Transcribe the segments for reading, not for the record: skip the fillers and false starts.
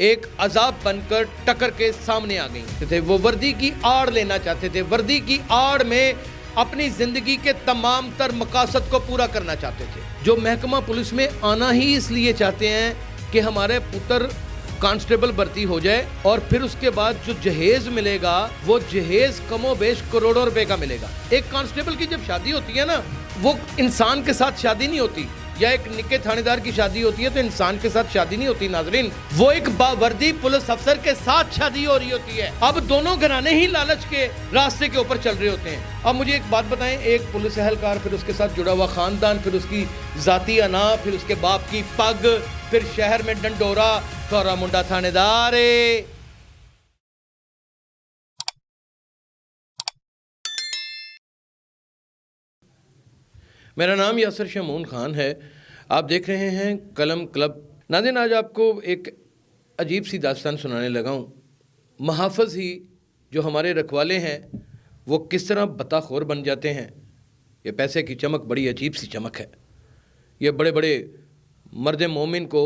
ایک عذاب بن کر ٹکر کے سامنے آ گئی تھے. وہ وردی کی آڑ لینا چاہتے تھے, وردی کی آڑ میں اپنی زندگی کے تمام تر مقاصد کو پورا کرنا چاہتے تھے. جو محکمہ پولیس میں آنا ہی اس لیے چاہتے ہیں کہ ہمارے پتر کانسٹیبل بھرتی ہو جائے اور پھر اس کے بعد جو جہیز ملے گا وہ جہیز کم و بیش کروڑوں روپے کا ملے گا. ایک کانسٹیبل کی جب شادی ہوتی ہے نا, وہ انسان کے ساتھ شادی نہیں ہوتی, یا ایک نکے تھانے دار کی شادی ہوتی ہے تو انسان کے ساتھ شادی نہیں ہوتی ناظرین, وہ ایک باوردی پولیس افسر کے ساتھ شادی ہو رہی ہوتی ہے. اب دونوں گھرانے ہی لالچ کے راستے کے اوپر چل رہے ہوتے ہیں. اب مجھے ایک بات بتائیں, ایک پولیس اہلکار, پھر اس کے ساتھ جڑا ہوا خاندان, پھر اس کی ذاتی انا, پھر اس کے باپ کی پگ, پھر شہر میں ڈنڈورا, تھورا منڈا تھانے دار. میرا نام یاسر شمعون خان ہے, آپ دیکھ رہے ہیں قلم کلب. ناظرین, آج آپ کو ایک عجیب سی داستان سنانے لگا ہوں. محافظ ہی جو ہمارے رکھوالے ہیں وہ کس طرح بتا خور بن جاتے ہیں. یہ پیسے کی چمک بڑی عجیب سی چمک ہے. یہ بڑے بڑے مرد مومن کو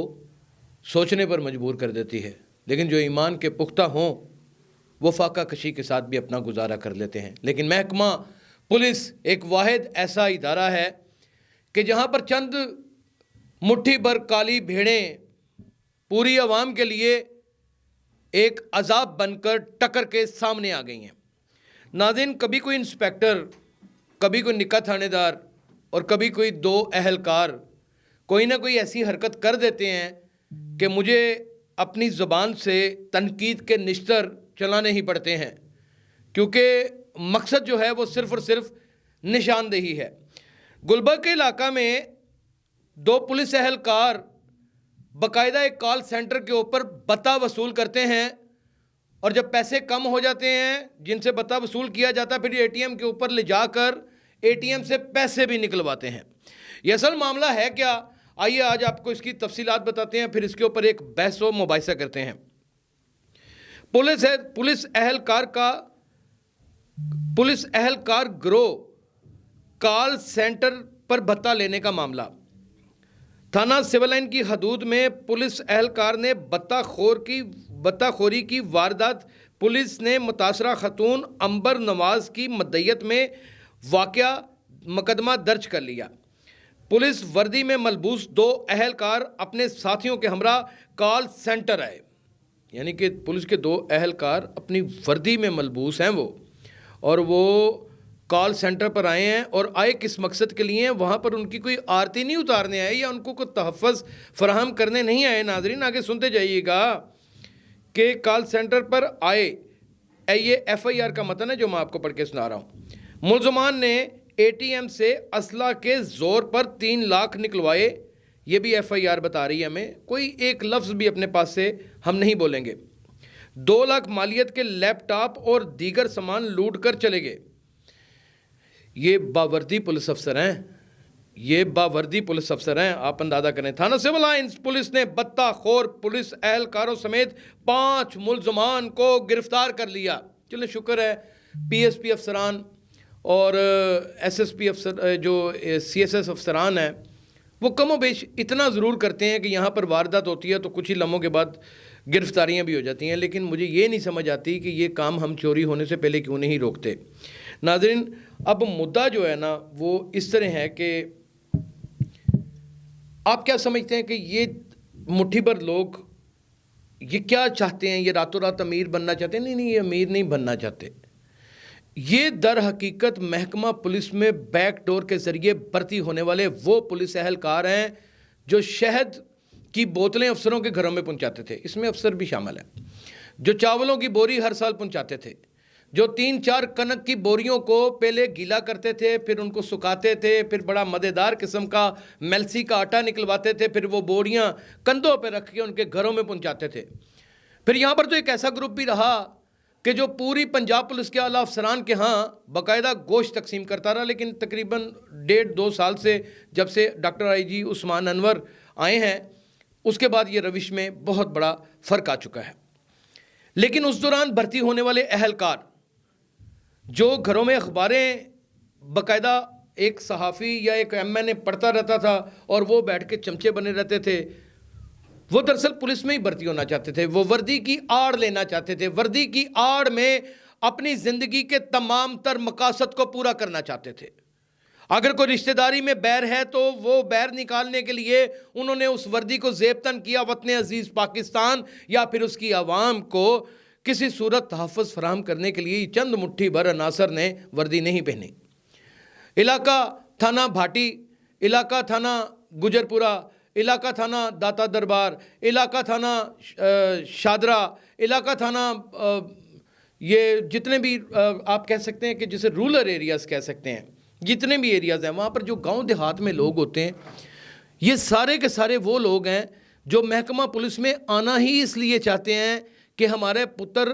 سوچنے پر مجبور کر دیتی ہے, لیکن جو ایمان کے پختہ ہوں وہ فاقہ کشی کے ساتھ بھی اپنا گزارا کر لیتے ہیں. لیکن محکمہ پولیس ایک واحد ایسا ادارہ ہے کہ جہاں پر چند مٹھی بھر کالی بھیڑیں پوری عوام کے لیے ایک عذاب بن کر ٹکر کے سامنے آ گئی ہیں. ناظرین, کبھی کوئی انسپیکٹر, کبھی کوئی نکا تھانے دار اور کبھی کوئی دو اہلکار کوئی نہ کوئی ایسی حرکت کر دیتے ہیں کہ مجھے اپنی زبان سے تنقید کے نشتر چلانے ہی پڑتے ہیں, کیونکہ مقصد جو ہے وہ صرف اور صرف نشاندہی ہے. گلبرگ کے علاقہ میں دو پولیس اہلکار باقاعدہ ایک کال سینٹر کے اوپر بتا وصول کرتے ہیں, اور جب پیسے کم ہو جاتے ہیں جن سے بتا وصول کیا جاتا ہے, پھر اے ٹی ایم کے اوپر لے جا کر اے ٹی ایم سے پیسے بھی نکلواتے ہیں. یہ اصل معاملہ ہے کیا, آئیے آج آپ کو اس کی تفصیلات بتاتے ہیں, پھر اس کے اوپر ایک بحث و مباحثہ کرتے ہیں. پولیس اہلکار گروہ کال سینٹر پر بھتہ لینے کا معاملہ. تھانہ سول لائن کی حدود میں پولیس اہلکار نے بتہ خوری کی واردات. پولیس نے متاثرہ خاتون عنبر نواز کی مدعیت میں واقعہ مقدمہ درج کر لیا. پولیس وردی میں ملبوس دو اہلکار اپنے ساتھیوں کے ہمراہ کال سینٹر آئے. یعنی کہ پولیس کے دو اہلکار اپنی وردی میں ملبوس ہیں اور وہ کال سینٹر پر آئے ہیں, اور آئے کس مقصد کے لیے ہیں؟ وہاں پر ان کی کوئی آرتی نہیں اتارنے آئے یا ان کو کوئی تحفظ فراہم کرنے نہیں آئے. ناظرین, آگے سنتے جائیے گا کہ کال سینٹر پر آئے, یہ ایف آئی آر کا متن ہے جو میں آپ کو پڑھ کے سنا رہا ہوں. ملزمان نے اے ٹی ایم سے اسلحہ کے زور پر 3 لاکھ نکلوائے. یہ بھی ایف آئی آر بتا رہی ہے ہمیں, کوئی ایک لفظ بھی اپنے پاس سے ہم نہیں بولیں گے. 2 لاکھ مالیت کے لیپ ٹاپ اور دیگر سامان لوٹ کر چلے گئے. یہ باوردی پولیس افسر ہیں, یہ باوردی پولیس افسر ہیں, آپ اندازہ کریں. تھانہ سول لائنز پولیس نے بتہ خور پولیس اہلکاروں سمیت 5 ملزمان کو گرفتار کر لیا. چلیں شکر ہے, پی ایس پی افسران اور ایس ایس پی افسر, جو سی ایس ایس افسران ہیں, وہ کم و بیش اتنا ضرور کرتے ہیں کہ یہاں پر واردات ہوتی ہے تو کچھ ہی لمحوں کے بعد گرفتاریاں بھی ہو جاتی ہیں. لیکن مجھے یہ نہیں سمجھ آتی کہ یہ کام ہم چوری ہونے سے پہلے کیوں نہیں روکتے. ناظرین, اب مدعا جو ہے نا وہ اس طرح ہے کہ آپ کیا سمجھتے ہیں کہ یہ مٹھی بھر لوگ یہ کیا چاہتے ہیں؟ یہ راتوں رات امیر بننا چاہتے ہیں؟ نہیں, یہ امیر نہیں بننا چاہتے. یہ در حقیقت محکمہ پولیس میں بیک ڈور کے ذریعے بھرتی ہونے والے وہ پولیس اہلکار ہیں جو شہد کی بوتلیں افسروں کے گھروں میں پہنچاتے تھے. اس میں افسر بھی شامل ہیں. جو چاولوں کی بوری ہر سال پہنچاتے تھے, جو 3-4 کنک کی بوریوں کو پہلے گیلا کرتے تھے, پھر ان کو سکھاتے تھے, پھر بڑا مزیدار قسم کا میلسی کا آٹا نکلواتے تھے, پھر وہ بوریاں کندھوں پہ رکھ کے ان کے گھروں میں پہنچاتے تھے. پھر یہاں پر تو ایک ایسا گروپ بھی رہا کہ جو پوری پنجاب پولیس کے اعلیٰ افسران کے ہاں باقاعدہ گوشت تقسیم کرتا رہا. لیکن تقریباً 1.5-2 سال سے جب سے ڈاکٹر آئی جی عثمان انور آئے ہیں, اس کے بعد یہ روش میں بہت بڑا فرق آ چکا ہے. لیکن اس دوران بھرتی ہونے والے اہلکار جو گھروں میں اخباریں باقاعدہ ایک صحافی یا ایک ایم این اے پڑھتا رہتا تھا اور وہ بیٹھ کے چمچے بنے رہتے تھے, وہ دراصل پولیس میں ہی بھرتی ہونا چاہتے تھے، وہ وردی کی آڑ لینا چاہتے تھے، وردی کی آڑ میں اپنی زندگی کے تمام تر مقاصد کو پورا کرنا چاہتے تھے۔ اگر کوئی رشتہ داری میں بیر ہے تو وہ بیر نکالنے کے لیے انہوں نے اس وردی کو زیبتن کیا، وطن عزیز پاکستان یا پھر اس کی عوام کو کسی صورت تحفظ فراہم کرنے کے لیے چند مٹھی بھر عناصر نے وردی نہیں پہنی۔ علاقہ تھانہ بھاٹی، علاقہ تھانہ گجرپورہ، علاقہ تھانہ داتا دربار، علاقہ تھانہ شادرہ، علاقہ تھانہ یہ جتنے بھی آپ کہہ سکتے ہیں کہ جسے رورل ایریاز کہہ سکتے ہیں، جتنے بھی ایریاز ہیں وہاں پر جو گاؤں دیہات میں لوگ ہوتے ہیں، یہ سارے کے سارے وہ لوگ ہیں جو محکمہ پولیس میں آنا ہی اس لیے چاہتے ہیں کہ ہمارے پتر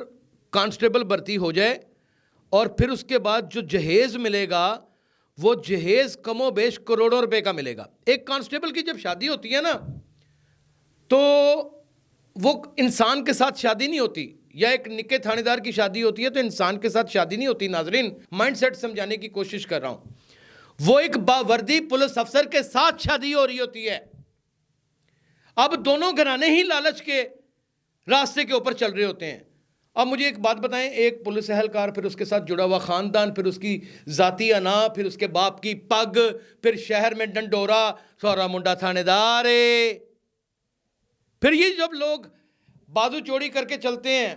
کانسٹیبل بھرتی ہو جائے، اور پھر اس کے بعد جو جہیز ملے گا وہ جہیز کم و بیش کروڑوں روپے کا ملے گا۔ ایک کانسٹیبل کی جب شادی ہوتی ہے نا تو وہ انسان کے ساتھ شادی نہیں ہوتی، یا ایک نکے تھانے دار کی شادی ہوتی ہے تو انسان کے ساتھ شادی نہیں ہوتی۔ ناظرین، مائنڈ سیٹ سمجھانے کی کوشش کر رہا ہوں، وہ ایک باوردی پولیس افسر کے ساتھ شادی ہو رہی ہوتی ہے۔ اب دونوں گھرانے ہی لالچ کے راستے کے اوپر چل رہے ہوتے ہیں۔ اب مجھے ایک بات بتائیں، ایک پولیس اہلکار، پھر اس کے ساتھ جڑا ہوا خاندان، پھر اس کی ذاتی انا، پھر اس کے باپ کی پگ، پھر شہر میں ڈنڈورا، سورا منڈا تھانے دار ہے۔ پھر یہ جب لوگ بازو چوڑی کر کے چلتے ہیں،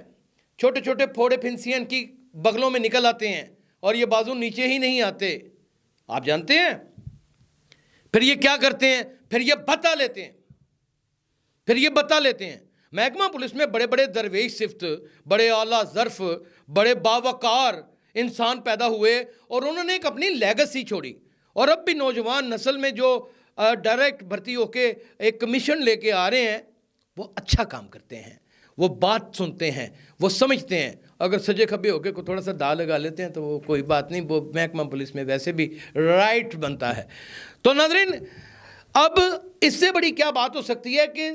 چھوٹے چھوٹے پھوڑے پھنسیاں ان کی بغلوں میں نکل آتے ہیں اور یہ بازو نیچے ہی نہیں آتے، آپ جانتے ہیں پھر یہ کیا کرتے ہیں؟ پھر یہ بتا لیتے ہیں۔ محکمہ پولیس میں بڑے بڑے درویش صفت، بڑے اعلیٰ ظرف، بڑے باوقار انسان پیدا ہوئے اور انہوں نے ایک اپنی لیگسی چھوڑی، اور اب بھی نوجوان نسل میں جو ڈائریکٹ بھرتی ہو کے ایک کمیشن لے کے آ رہے ہیں وہ اچھا کام کرتے ہیں، وہ بات سنتے ہیں، وہ سمجھتے ہیں۔ اگر سجے کھبے ہو کے کو تھوڑا سا دا لگا لیتے ہیں تو وہ کوئی بات نہیں، وہ محکمہ پولیس میں ویسے بھی رائٹ بنتا ہے۔ تو ناظرین، اب اس سے بڑی کیا بات ہو سکتی ہے کہ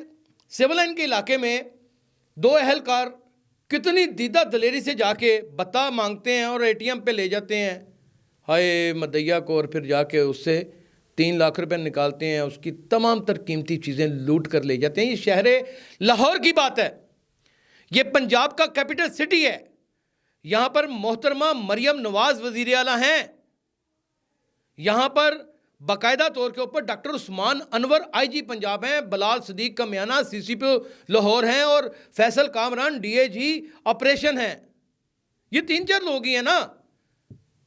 سول لائن کے علاقے میں دو اہلکار کتنی دیدہ دلیری سے جا کے بتا مانگتے ہیں اور اے ٹی ایم پہ لے جاتے ہیں، ہائے مدعیہ کو، اور پھر جا کے اس سے 3 لاکھ روپے نکالتے ہیں، اس کی تمام تر قیمتی چیزیں لوٹ کر لے جاتے ہیں۔ یہ شہر لاہور کی بات ہے، یہ پنجاب کا کیپٹل سٹی ہے، یہاں پر محترمہ مریم نواز وزیر اعلیٰ ہیں، یہاں پر باقاعدہ طور کے اوپر ڈاکٹر عثمان انور آئی جی پنجاب ہیں، بلال صدیق کا میانہ سی سی پی لاہور ہیں، اور Faisal Kamran D A G operation ہیں۔ یہ 3-4 لوگ ہی ہیں نا،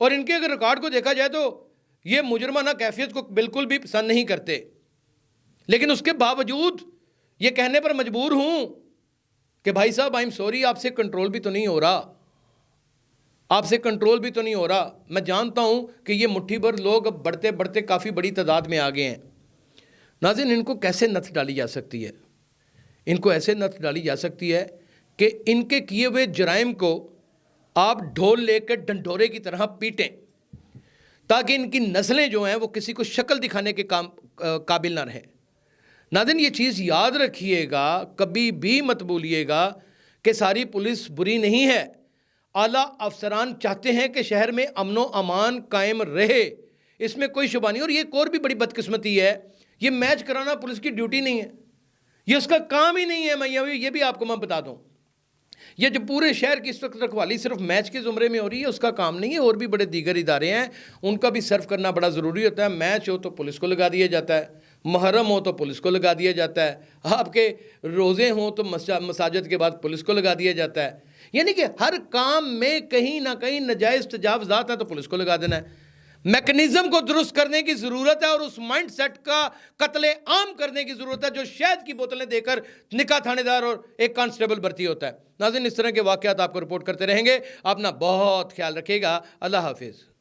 اور ان کے اگر ریکارڈ کو دیکھا جائے تو یہ مجرمانہ کیفیت کو بالکل بھی پسند نہیں کرتے، لیکن اس کے باوجود یہ کہنے پر مجبور ہوں کہ بھائی صاحب آئی ایم سوری، آپ سے کنٹرول بھی تو نہیں ہو رہا، میں جانتا ہوں کہ یہ مٹھی بھر لوگ اب بڑھتے بڑھتے کافی بڑی تعداد میں آگے ہیں۔ ناظرین، ان کو کیسے نتھ ڈالی جا سکتی ہے؟ ان کو ایسے نتھ ڈالی جا سکتی ہے کہ ان کے کیے ہوئے جرائم کو آپ ڈھول لے کر ڈنڈورے کی طرح پیٹیں، تاکہ ان کی نسلیں جو ہیں وہ کسی کو شکل دکھانے کے قابل نہ رہیں۔ ناظرین، یہ چیز یاد رکھیے گا، کبھی بھی مت بولیے گا کہ ساری پولیس بری نہیں ہے۔ اعلیٰ افسران چاہتے ہیں کہ شہر میں امن و امان قائم رہے، اس میں کوئی شبہ نہیں۔ اور یہ ایک اور بھی بڑی بدقسمتی ہے، یہ میچ کرانا پولیس کی ڈیوٹی نہیں ہے، یہ اس کا کام ہی نہیں ہے۔ میں یہ بھی آپ کو میں بتا دوں، یہ جو پورے شہر کی اس وقت رکھوالی صرف میچ کے زمرے میں ہو رہی ہے، اس کا کام نہیں ہے۔ اور بھی بڑے دیگر ادارے ہیں، ان کا بھی سرو کرنا بڑا ضروری ہوتا ہے۔ میچ ہو تو پولیس کو لگا دیا جاتا ہے، محرم ہو تو پولیس کو لگا دیا جاتا ہے، آپ کے روزے ہوں تو مساجد کے بعد پولیس کو لگا دیا جاتا ہے۔ یعنی کہ ہر کام میں کہیں نہ کہیں نجائز تجاوزات ہیں تو پولیس کو لگا دینا ہے۔ میکنزم کو درست کرنے کی ضرورت ہے، اور اس مائنڈ سیٹ کا قتل عام کرنے کی ضرورت ہے جو شہد کی بوتلیں دے کر نکاح تھانے دار اور ایک کانسٹیبل بھرتی ہوتا ہے۔ ناظرین، اس طرح کے واقعات آپ کو رپورٹ کرتے رہیں گے، اپنا بہت خیال رکھیے گا۔ اللہ حافظ۔